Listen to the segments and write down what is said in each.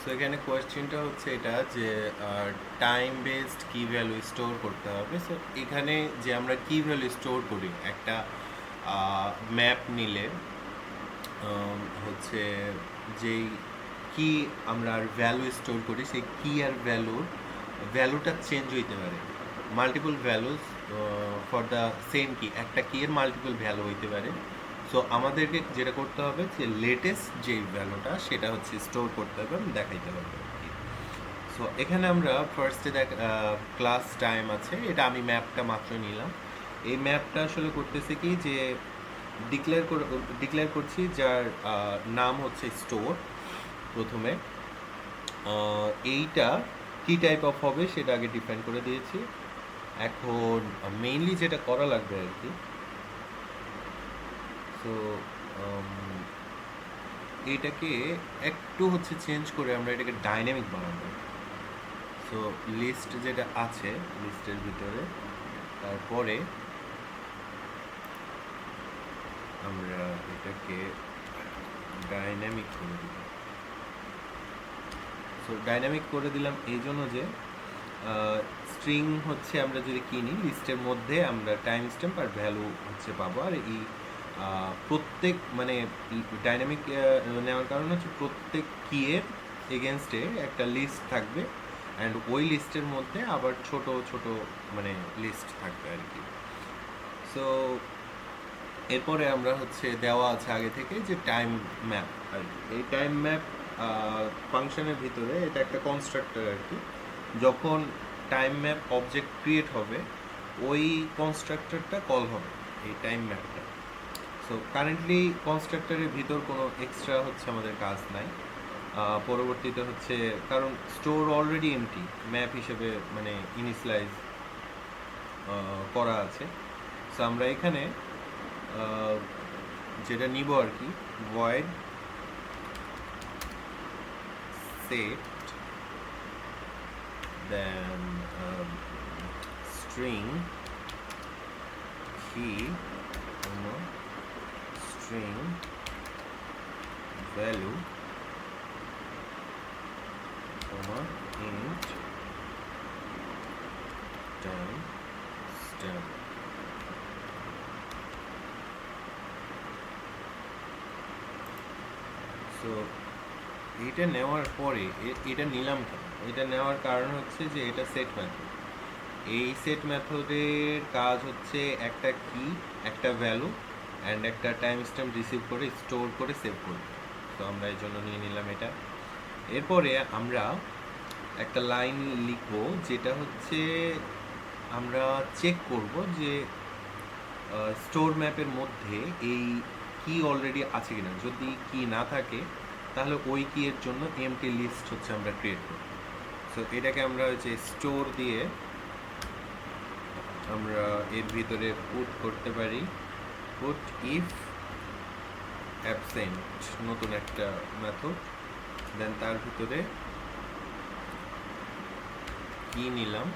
So এখানে কোয়েশ্চেনটা হচ্ছে এটা যে টাইম বেসড কি ভ্যালু স্টোর করতে হবে। সো এখানে যে আমরা কি ভ্যালু স্টোর করি একটা ম্যাপ নিলে হচ্ছে যেই কি আমরা ভ্যালু স্টোর করি সেই কি আর ভ্যালুটা চেঞ্জ হইতে পারে। Multiple values for the same কি, একটা কি এর মাল্টিপল ভ্যালু হইতে পারে। সো আমাদেরকে যেটা করতে হবে যে লেটেস্ট যে ভ্যালুটা সেটা হচ্ছে স্টোর করতে হবে এবং দেখাইতে হবে। সো এখানে আমরা ফার্স্টে ক্লাস টাইম আছে, এটা আমি ম্যাপটা মাত্র নিলাম। এই ম্যাপটা আসলে করতেছে কি যে ডিক্লেয়ার করছি যার নাম হচ্ছে স্টোর প্রথমে। এইটা কি টাইপ অফ হবে সেটা আগে ডিফাইন করে দিয়েছি। এখন মেইনলি যেটা করা লাগবে আর কি, সো এইটাকে একটু হচ্ছে চেঞ্জ করে আমরা এটাকে ডাইনামিক বানাবো। সো লিস্ট যেটা আছে লিস্টের ভিতরে তারপরে আমরা এটাকে ডাইনামিক করে দিব। সো ডাইনামিক করে দিলাম এই জন্য যে স্ট্রিং হচ্ছে আমরা যদি কিনি লিস্টের মধ্যে আমরা টাইম স্ট্যাম্প আর ভ্যালু হচ্ছে পাবো। আর এই প্রত্যেক মানে ডাইনামিক নেওয়ার কারণ হচ্ছে প্রত্যেক কিয়ের এগেনস্টে একটা লিস্ট থাকবে অ্যান্ড ওই লিস্টের মধ্যে আবার ছোট ছোট মানে লিস্ট থাকবে আর কি। সো এরপরে আমরা হচ্ছে দেওয়া আছে আগে থেকে যে টাইম ম্যাপ আর কি। এই টাইম ম্যাপ ফাংশনের ভিতরে এটা একটা কনস্ট্রাক্টর আর কি। যখন টাইম ম্যাপ অবজেক্ট ক্রিয়েট হবে ওই কনস্ট্রাক্টরটা কল হবে এই টাইম ম্যাপটা। সো কারেন্টলি কনস্ট্রাক্টরের ভিতর কোনো এক্সট্রা হচ্ছে আমাদের কাজ নাই। পরবর্তীতে হচ্ছে কারণ স্টোর অলরেডি এমটি ম্যাপ হিসেবে মানে ইনিশিয়ালাইজ করা আছে। সো আমরা এখানে যেটা নিব আর কি, void set then string key string value int time stamp। So এটা নেওয়ার পরে এটা নিলাম কেন, এটা নেওয়ার কারণ হচ্ছে যে এটা সেট মেথড। এই সেট মেথডের কাজ হচ্ছে একটা কি, একটা ভ্যালু অ্যান্ড একটা টাইম স্ট্যাম্প রিসিভ করে স্টোর করে সেভ করবে। তো আমরা এই জন্য নিয়ে নিলাম এটা। এরপরে আমরা একটা লাইন লিখবো যেটা হচ্ছে আমরা চেক করব যে স্টোর ম্যাপের মধ্যে এই কি অলরেডি আছে কিনা। যদি কি না থাকে তাহলে ওই কি এর জন্য এমটি লিস্ট হচ্ছে আমরা ক্রিয়েট করব। সো এটাকে আমরা হচ্ছে স্টোর দিয়ে আমরা এর ভিতরে পুট করতে পারি পুট ইফ অ্যাবসেন্ট, নতুন একটা মেথড। দেন তার ভিতরে কি নিলাম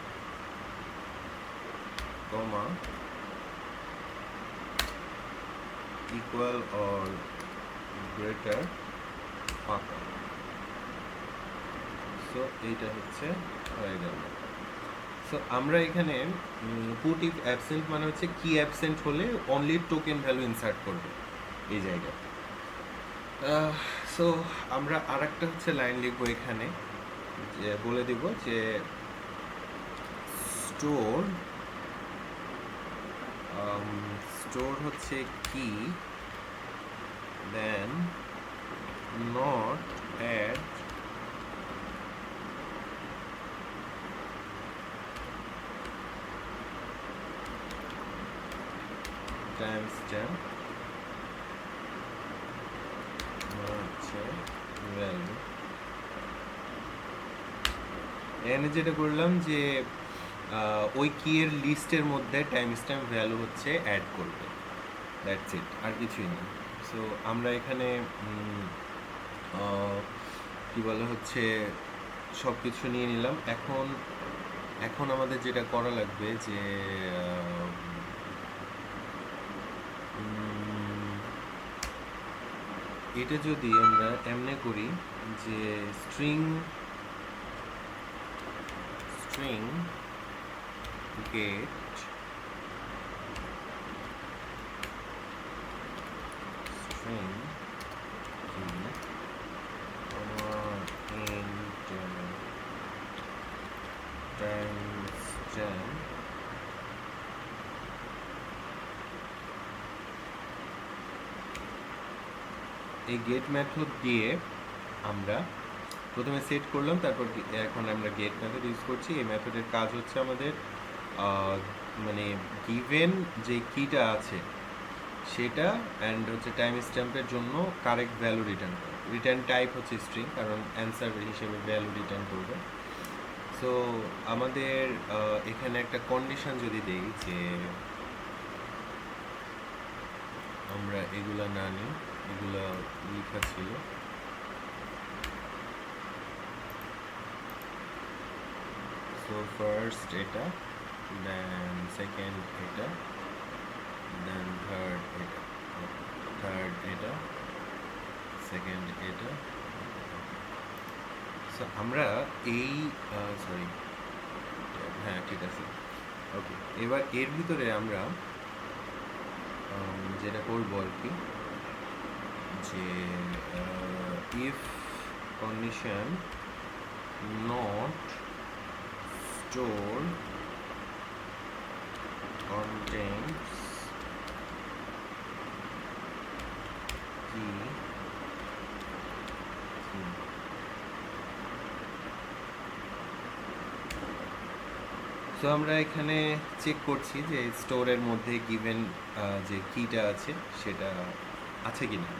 কমা ইকুয়াল অর গ্রেটার ফাঁকা। সো এইটা হচ্ছে হয়ে গেল। সো আমরা এখানে পুট ইফ অ্যাবসেন্ট মানে হচ্ছে কি অ্যাবসেন্ট হলে অনলি টোকেন ভ্যালু ইনসার্ট করবে এই জায়গায়। সো আমরা আর একটা হচ্ছে লাইন লিখবো এখানে, যে বলে দিব যে স্টোর স্টোর হচ্ছে কি দেন নট অ্যাড টাইম স্ট্যাম্প হচ্ছে ভ্যালু। এখানে যেটা করলাম যে ওই কি এর লিস্টের মধ্যে টাইম স্ট্যাম্প ভ্যালু হচ্ছে অ্যাড করবে, দ্যাটস ইট, আর কিছুই না। সো আমরা এখানে কি বলে হচ্ছে সব কিছু নিয়ে নিলাম। এখন এখন আমাদের যেটা করা লাগবে যে এটা যদি আমরা এমনি করি যে স্ট্রিং গেট string timestamp এই গেট মেথড দিয়ে আমরা প্রথমে সেট করলাম, তারপর এখন আমরা গেট মেথড ইউজ করছি। এই মেথডের কাজ হচ্ছে আমাদের মানে গিভেন যে কিটা আছে সেটা অ্যান্ড হচ্ছে টাইম স্ট্যাম্পের জন্য কারেক্ট ভ্যালু রিটার্ন করে। রিটার্ন টাইপ হচ্ছে স্ট্রিং, কারণ অ্যান্সার হিসেবে ভ্যালু রিটার্ন করবে। সো আমাদের এখানে একটা কন্ডিশন যদি দেই যে আমরা এগুলা না নিই, এগুলা লেখা ছিল, সো ফার্স্ট এটা, দেন সেকেন্ড এটা, দেন থার্ড এটা, সেকেন্ড এটা। সো আমরা এই সরি, হ্যাঁ ঠিক আছে, ওকে। এবার এর ভিতরে আমরা যেটা করবো আর কি, যে if condition not store contains key so আমরা এখানে চেক করছি যে স্টোরের মধ্যে গিভেন যে কিটা আছে সেটা আছে কিনা,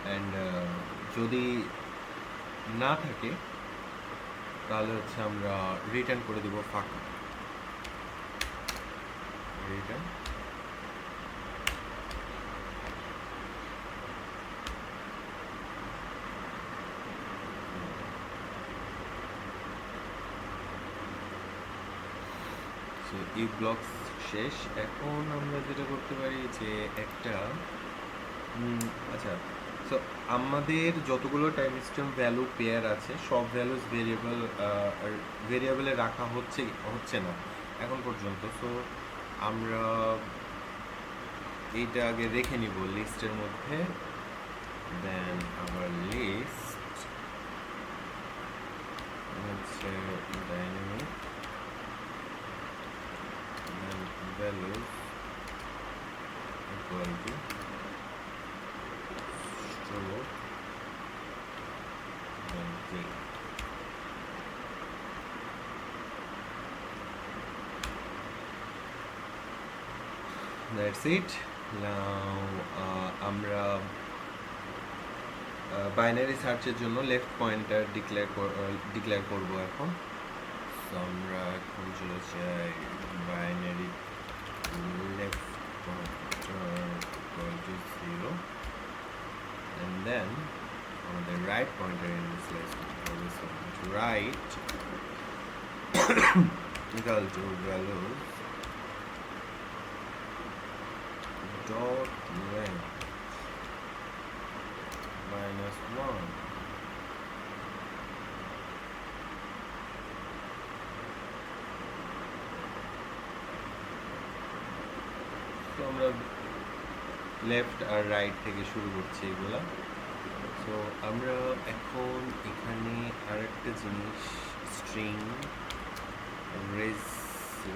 অ্যান্ড যদি না থাকে তাহলে হচ্ছে আমরা রিটার্ন করে দেব ফাঁকা রিটার্ন। সো এই ব্লক শেষ। এখন আমরা যেটা করতে পারি যে একটা আচ্ছা, সো আমাদের যতগুলো টাইম স্ট্যাম্প ভ্যালু পেয়ার আছে সব ভ্যালুস ভেরিয়েবলে রাখা হচ্ছে না এখন পর্যন্ত। সো আমরা এইটা আগে রেখে নিব লিস্টের মধ্যে, দেন আবার লিস্ট হচ্ছে dynamic, then values equal to store date. That's it. Now আমরা বাইনারি সার্চের জন্য লেফট পয়েন্টার ডিক্লেয়ার করব এখন। সো আমরা এখন চলে যাই binary left pointer equal to 0, and then আমাদের রাইট পয়েন্টার ইনিশিয়ালাইজ করতে হবে। So right equal to values dot length minus 1. তো আমরা লেফট আর রাইট থেকে শুরু করছি এগুলা। সো আমরা এখন এখানে আরেকটা জিনিস স্ট্রিং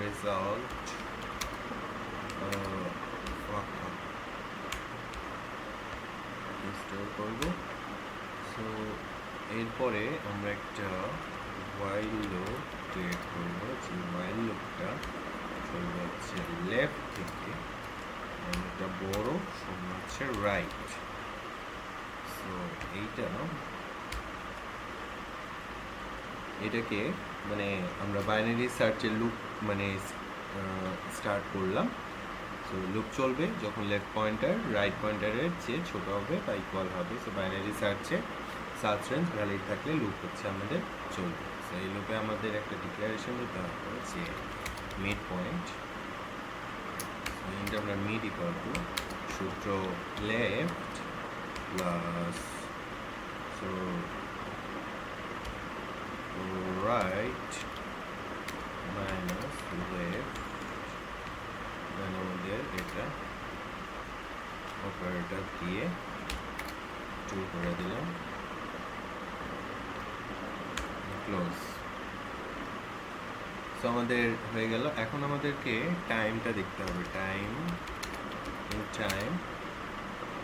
রেজাল্ট ইনস্টল করব। সো এরপরে আমরা একটা while loop ক্রিয়েট করব, যে while loopটা চলবে হচ্ছে লেফট থেকে, একটা বড় সময় হচ্ছে রাইট। সো এটাকে মানে আমরা বাইনারি সার্চের লুপ মানে স্টার্ট করলাম। সো লুপ চলবে যখন লেফট পয়েন্টার রাইট পয়েন্টারের চেয়ে ছোট হবে বা ইকুয়াল হবে। সো বাইনারি সার্চে সার্চ রেঞ্জ ভ্যালিড থাকলে লুপ হচ্ছে আমাদের চলবে। সো এই লুপে আমাদের একটা ডিক্লারেশন দিতে হবে যে মিড পয়েন্ট, আমরা মিড ইকুয়াল টু সূত্র left plus right minus left, then আমাদের এটা অপারেটর দিয়ে 2 করে দিলাম, ক্লোজ। সো আমাদের হয়ে গেল। এখন আমাদেরকে টাইমটা দেখতে হবে, টাইম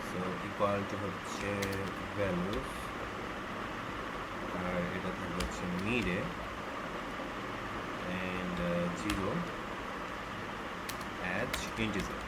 সো ইকুয়াল টু হচ্ছে ভ্যালুস, আর এটা থাকবে হচ্ছে মিডে অ্যান্ড 0 অ্যাজ ইন্টিজার।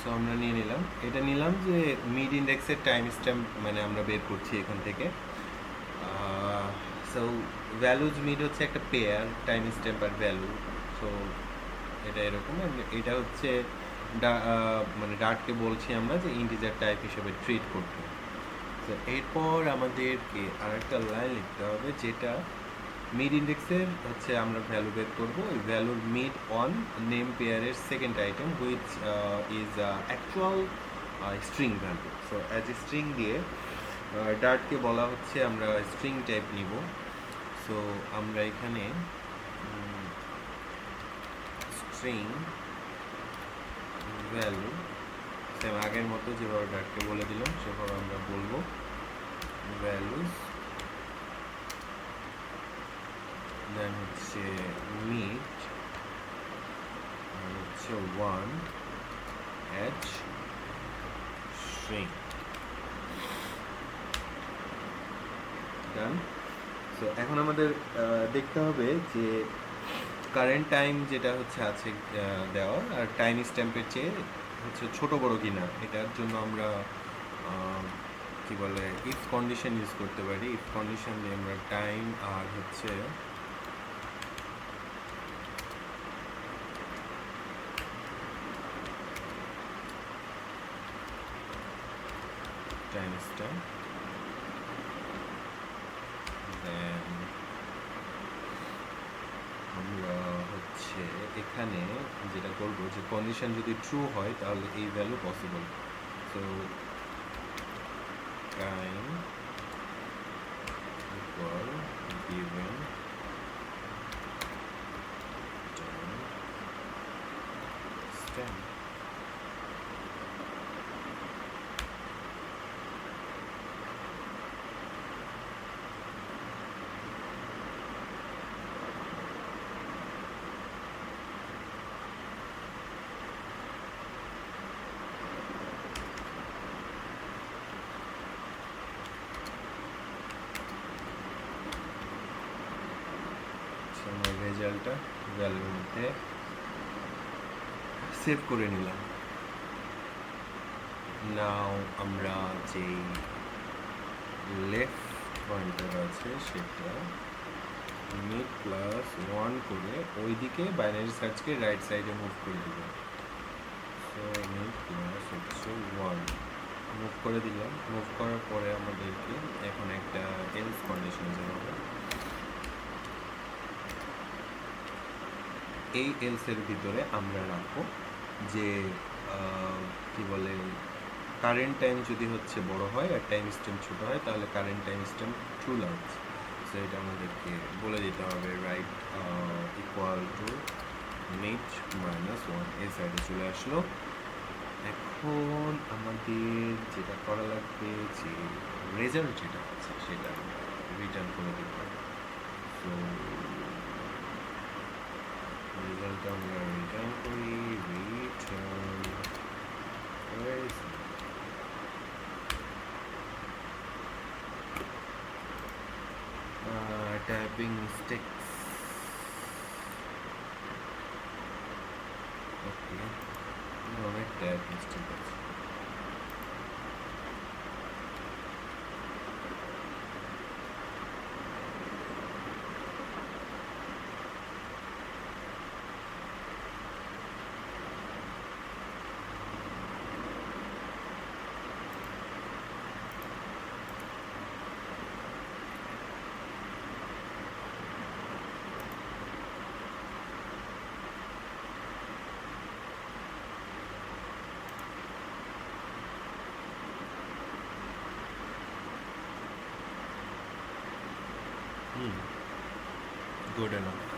সো আমরা নিয়ে নিলাম, এটা নিলাম যে মিড ইন্ডেক্সের টাইম স্ট্যাম্প মানে আমরা বের করছি এখান থেকে। সো ভ্যালুজ মিড হচ্ছে একটা পেয়ার, টাইম স্ট্যাম্প আর ভ্যালু। সো এটা এরকম, এটা হচ্ছে মানে ডার্টকে বলছি আমরা যে ইন্টিজার টাইপ হিসেবে ট্রিট করতে। তো এরপর আমাদেরকে আরেকটা লাইন লিখতে হবে যেটা মিড ইন্ডেক্সের হচ্ছে আমরা ভ্যালু বের করবো, ওই ভ্যালুর মিড অন নেম পেয়ারের second item which is actual string value. So as a string দিয়ে ডার্টকে বলা হচ্ছে আমরা স্ট্রিং টাইপ নিব। সো আমরা এখানে স্ট্রিং ভ্যালু সেম আগের মতো যেভাবে ডার্টকে বলে দিলাম সেভাবে আমরা বলবো ভ্যালুস, দেন হচ্ছে মিড আর হচ্ছে 1 অ্যাজ স্ট্রিং, ডান। সো এখন আমাদের দেখতে হবে যে কারেন্ট টাইম যেটা হচ্ছে আছে দেওয়া আর টাইম স্ট্যাম্পের চেয়ে হচ্ছে ছোট বড় কিনা, এটার জন্য আমরা কি বলে ইফ কন্ডিশন ইউজ করতে পারি। ইফ কন্ডিশন দিয়ে আমরা টাইম আর হচ্ছে টাইম স্ট্যাম্প, দেন আমরা হচ্ছে এখানে যেটা করবো যে কন্ডিশন যদি ট্রু হয় তাহলে এই value possible. So time equal given time stamp, আমরা রেজাল্টটা ভ্যালুর মধ্যে সেভ করে নিলাম। নাও আমরা যেই লেফট পয়েন্টার আছে সেটা মিড প্লাস 1 করে ওইদিকে বাইনারি সার্চকে রাইট সাইডে মুভ করে দিব। সো মিড প্লাস হচ্ছে 1 মুভ করে দিলাম। মুভ করার পরে আমাদেরকে এখন একটা এলস কন্ডিশন যেতে হবে। এই এলসের ভিতরে আমরা রাখবো যে কি বলে কারেন্ট টাইম যদি হচ্ছে বড় হয় আর টাইম স্ট্যাম্প ছোট হয় তাহলে কারেন্ট টাইম স্ট্যাম্প ট্রু লাগছে। সো এটা আমাদেরকে বলে দিতে হবে right equal to mid minus 1, এই সাইডে চলে আসলো। এখন আমাদের যেটা করা লাগবে যে রেজাল্ট যেটা আছে সেটা রিটার্ন করে দিতে হবে। সো রেজাল্ট আমরা রিটার্ন করি রিটার্ন typing mistakes. Okay, অনেক টাইপ মিস্টেক আছে। Good enough.